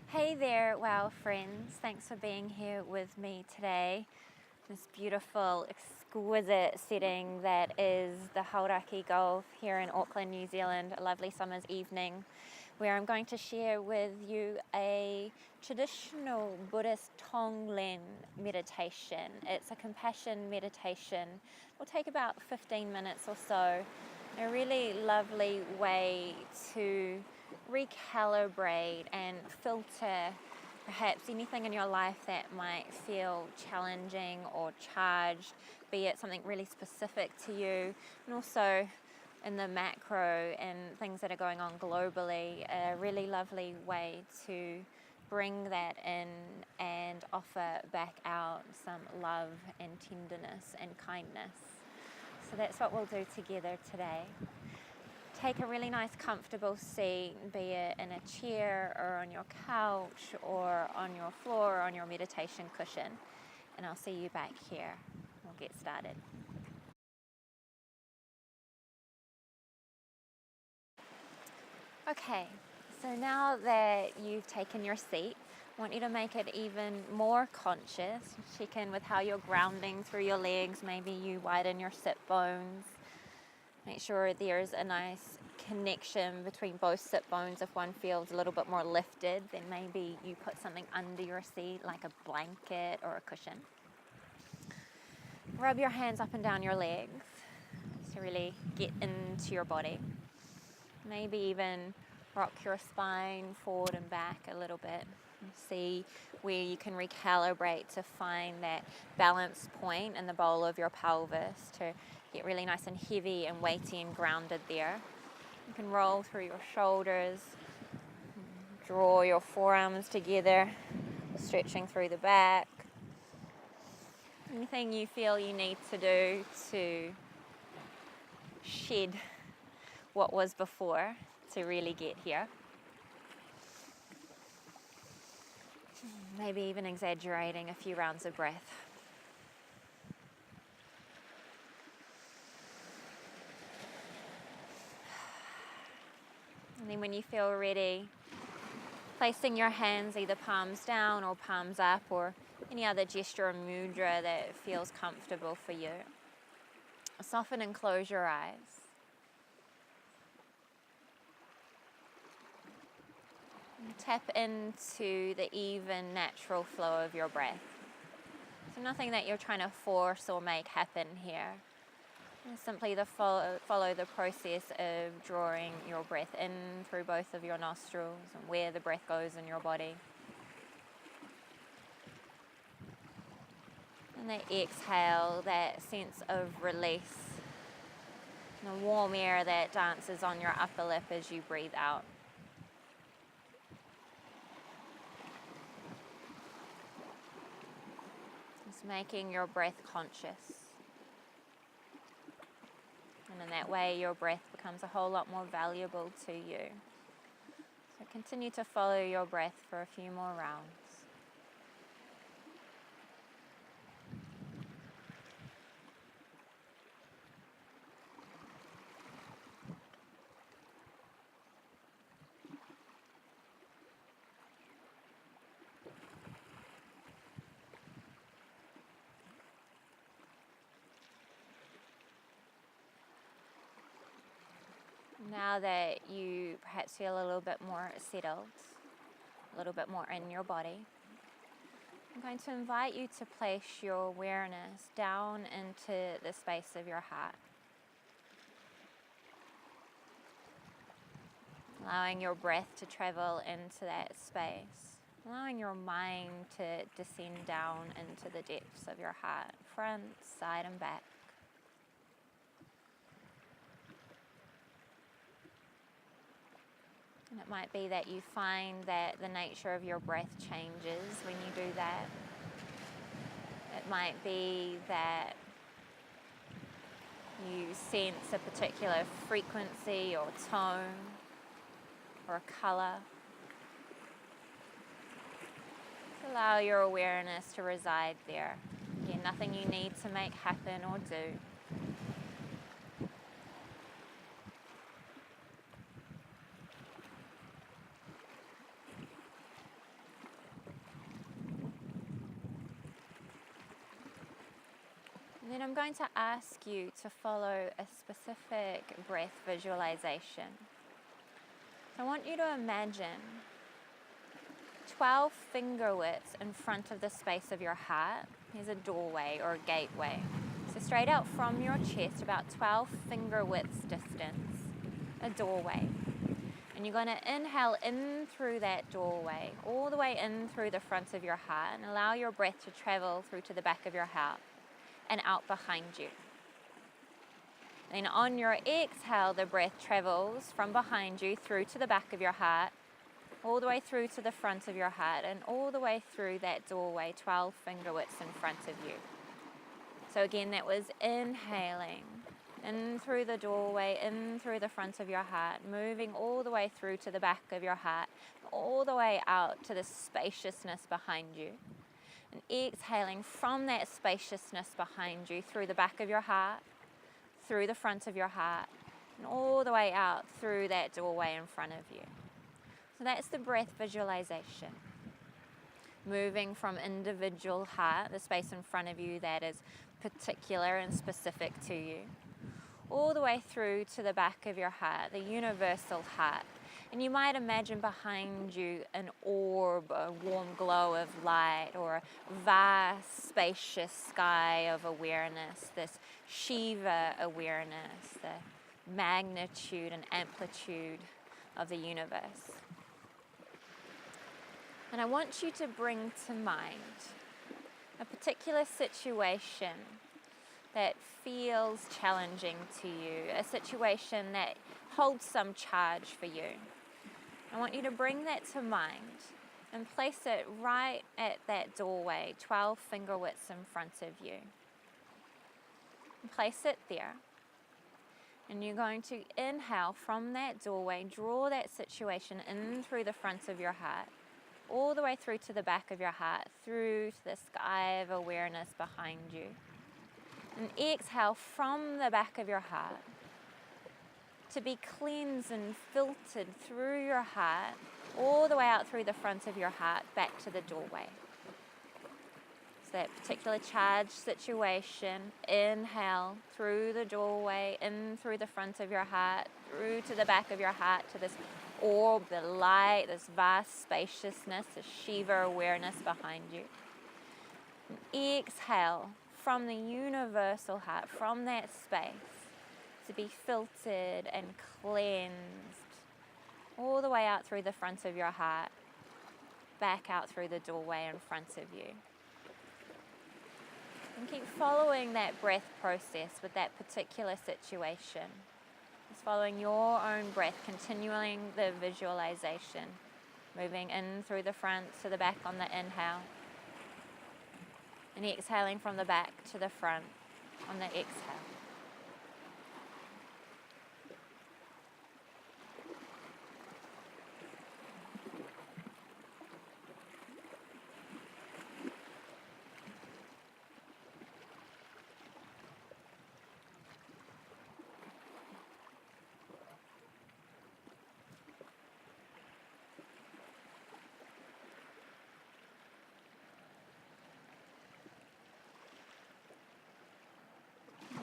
Hey there, wow friends. Thanks for being here with me today. This beautiful, exquisite setting that is the Hauraki Gulf here in Auckland, New Zealand, a lovely summer's evening, where I'm going to share with you a traditional Buddhist Tonglen meditation. It's a compassion meditation. It will take about 15 minutes or so. A really lovely way to recalibrate and filter perhaps anything in your life that might feel challenging or charged, be it something really specific to you, and also in the macro and things that are going on globally, a really lovely way to bring that in and offer back out some love and tenderness and kindness. So that's what we'll do together today. Take a really nice comfortable seat, be it in a chair or on your couch or on your floor or on your meditation cushion, and I'll see you back here. We'll get started. Okay, so now that you've taken your seat, I want you to make it even more conscious. Check in with how you're grounding through your legs. Maybe you widen your sit bones. Make sure there's a nice connection between both sit bones. If one feels a little bit more lifted, then maybe you put something under your seat like a blanket or a cushion. Rub your hands up and down your legs to really get into your body. Maybe even rock your spine forward and back a little bit. See where you can recalibrate to find that balance point in the bowl of your pelvis to get really nice and heavy and weighty and grounded there. You can roll through your shoulders, draw your forearms together, stretching through the back. Anything you feel you need to do to shed what was before to really get here. Maybe even exaggerating a few rounds of breath. And then when you feel ready, placing your hands either palms down or palms up or any other gesture or mudra that feels comfortable for you. Soften and close your eyes. Tap into the even, natural flow of your breath. So nothing that you're trying to force or make happen here. Simply follow the process of drawing your breath in through both of your nostrils and where the breath goes in your body. And the exhale, that sense of release. And the warm air that dances on your upper lip as you breathe out. Making your breath conscious. And in that way, your breath becomes a whole lot more valuable to you. So continue to follow your breath for a few more rounds. Now that you perhaps feel a little bit more settled, a little bit more in your body, I'm going to invite you to place your awareness down into the space of your heart. Allowing your breath to travel into that space. Allowing your mind to descend down into the depths of your heart, front, side and back. And it might be that you find that the nature of your breath changes when you do that. It might be that you sense a particular frequency or tone or a colour. Allow your awareness to reside there. Again, nothing you need to make happen or do. I'm going to ask you to follow a specific breath visualization. So I want you to imagine 12 finger widths in front of the space of your heart. Here's a doorway or a gateway. So straight out from your chest, about 12 finger widths distance, a doorway. And you're going to inhale in through that doorway, all the way in through the front of your heart, and allow your breath to travel through to the back of your heart and out behind you. Then on your exhale, the breath travels from behind you through to the back of your heart, all the way through to the front of your heart, and all the way through that doorway, 12 finger widths in front of you. So again, that was inhaling in through the doorway, in through the front of your heart, moving all the way through to the back of your heart, all the way out to the spaciousness behind you. And exhaling from that spaciousness behind you through the back of your heart, through the front of your heart, and all the way out through that doorway in front of you. So that's the breath visualization. Moving from individual heart, the space in front of you that is particular and specific to you, all the way through to the back of your heart, the universal heart. And you might imagine behind you an orb, a warm glow of light, or a vast, spacious sky of awareness, this Shiva awareness, the magnitude and amplitude of the universe. And I want you to bring to mind a particular situation that feels challenging to you, a situation that holds some charge for you. I want you to bring that to mind and place it right at that doorway, 12 finger widths in front of you. And place it there. And you're going to inhale from that doorway, draw that situation in through the front of your heart, all the way through to the back of your heart, through to the sky of awareness behind you. And exhale from the back of your heart to be cleansed and filtered through your heart, all the way out through the front of your heart, back to the doorway. So that particular charged situation, inhale through the doorway, in through the front of your heart, through to the back of your heart, to this orb, the light, this vast spaciousness, this Shiva awareness behind you. And exhale from the universal heart, from that space, to be filtered and cleansed all the way out through the front of your heart, back out through the doorway in front of you. And keep following that breath process with that particular situation. Just following your own breath, continuing the visualization, moving in through the front to the back on the inhale, and exhaling from the back to the front on the exhale.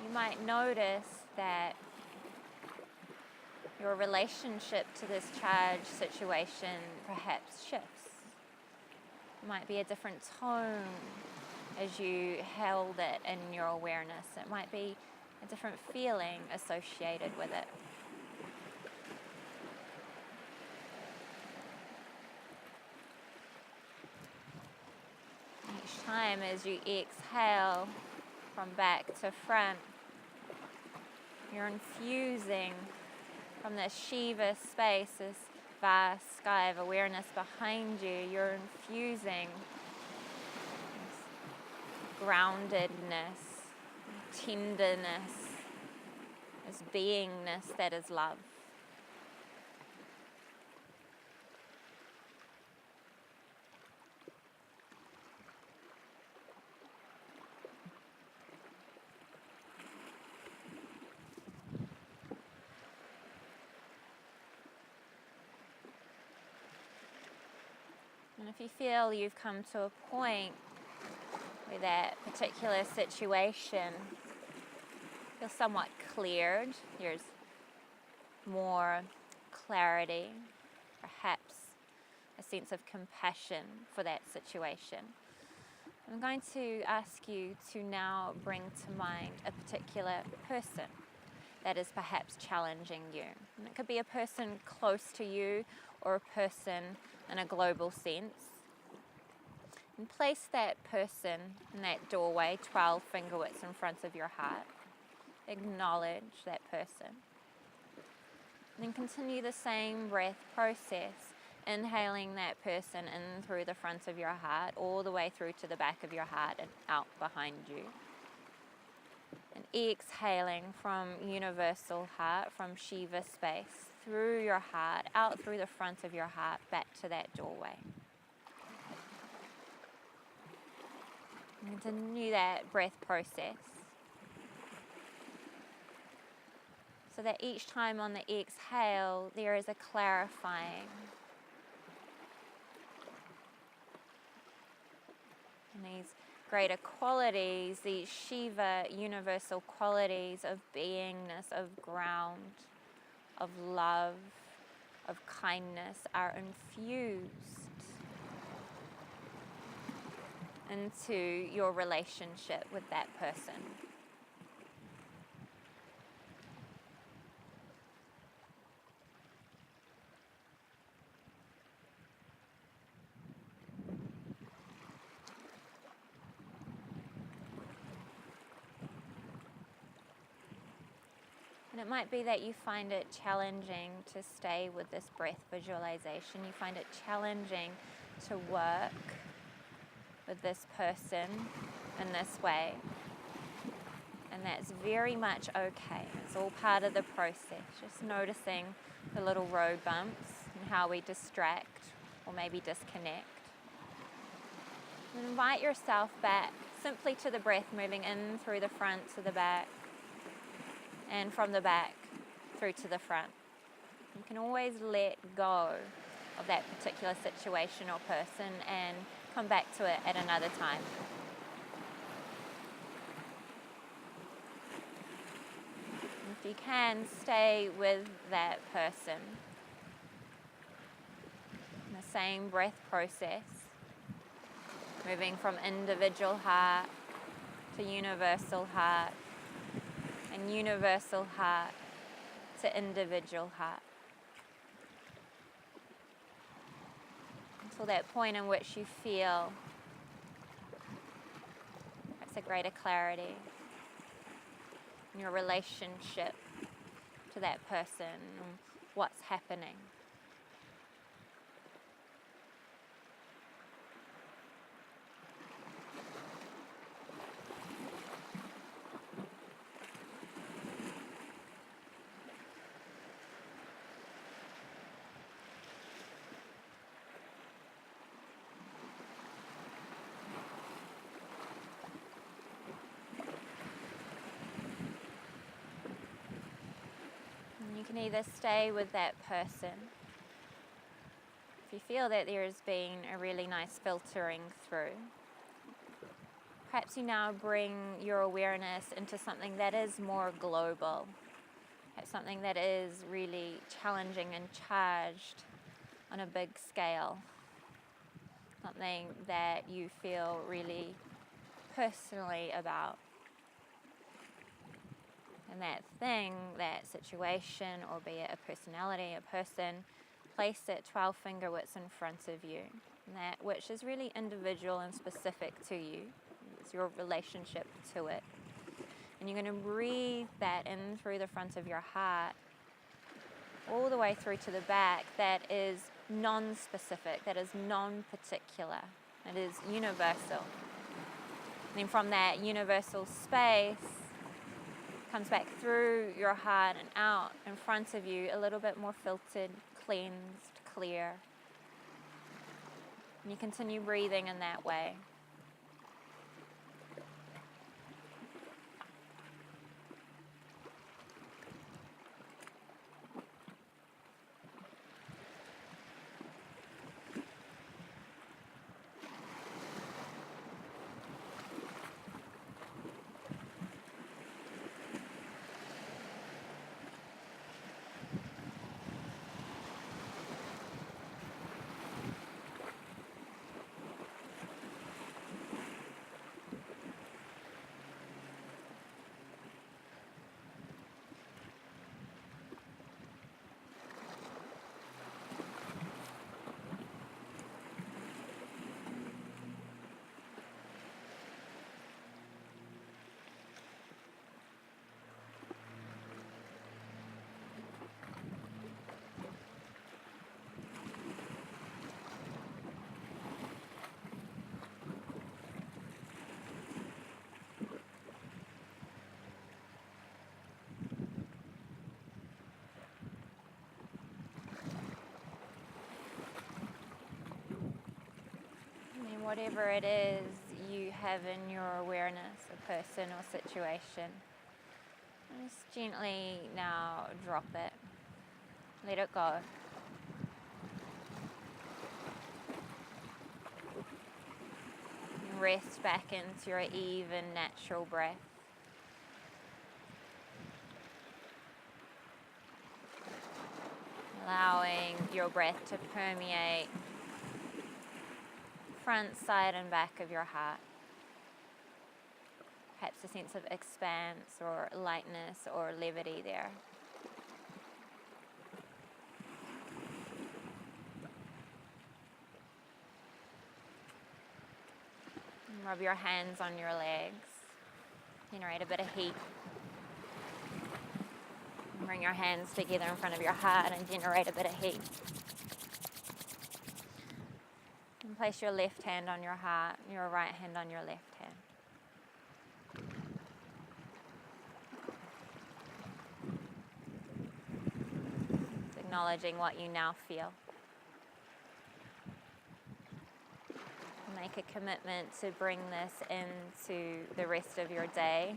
You might notice that your relationship to this charged situation perhaps shifts. It might be a different tone as you held it in your awareness. It might be a different feeling associated with it. Each time as you exhale from back to front, you're infusing from this Shiva space, this vast sky of awareness behind you, you're infusing this groundedness, tenderness, this beingness that is love. And if you feel you've come to a point where that particular situation feel somewhat cleared. There's more clarity, perhaps a sense of compassion for that situation. I'm going to ask you to now bring to mind a particular person that is perhaps challenging you. And it could be a person close to you or a person in a global sense. And place that person in that doorway 12 finger widths in front of your heart. Acknowledge that person. And then continue the same breath process, inhaling that person in through the front of your heart, all the way through to the back of your heart and out behind you. And exhaling from universal heart, from Shiva space, through your heart, out through the front of your heart, back to that doorway. And continue that breath process. So that each time on the exhale, there is a clarifying. And these greater qualities, these Shiva universal qualities of beingness, of ground, of love, of kindness are infused into your relationship with that person. And it might be that you find it challenging to stay with this breath visualization. You find it challenging to work with this person in this way. And that's very much okay. It's all part of the process. Just noticing the little road bumps and how we distract or maybe disconnect. And invite yourself back simply to the breath, moving in through the front to the back, and from the back through to the front. You can always let go of that particular situation or person and come back to it at another time. If you can, stay with that person in the same breath process, moving from individual heart to universal heart, and universal heart to individual heart. Until that point in which you feel perhaps a greater clarity in your relationship to that person and what's happening. You can either stay with that person. If you feel that there has been a really nice filtering through, perhaps you now bring your awareness into something that is more global, perhaps something that is really challenging and charged on a big scale, something that you feel really personally about. And that thing, that situation, or be it a personality, a person, place it 12 finger widths in front of you. And that which is really individual and specific to you. It's your relationship to it. And you're going to breathe that in through the front of your heart, all the way through to the back. That is non-specific, that is non-particular, that is universal. And then from that universal space, comes back through your heart and out in front of you, a little bit more filtered, cleansed, clear. And you continue breathing in that way. whatever it is you have in your awareness, a person or situation. Just gently now drop it. Let it go. Rest back into your even, natural breath. Allowing your breath to permeate front, side and back of your heart. Perhaps a sense of expanse or lightness or levity there. And rub your hands on your legs. Generate a bit of heat. And bring your hands together in front of your heart and generate a bit of heat. And place your left hand on your heart, your right hand on your left hand. Acknowledging what you now feel. Make a commitment to bring this into the rest of your day,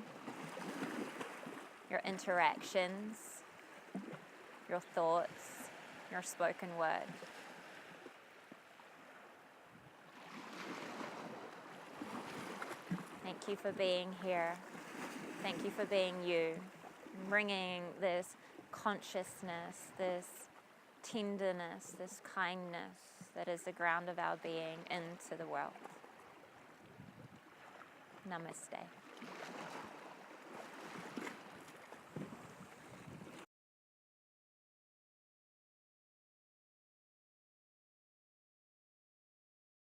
your interactions, your thoughts, your spoken word. Thank you for being here. Thank you for being you. Bringing this consciousness, this tenderness, this kindness that is the ground of our being into the world. Namaste.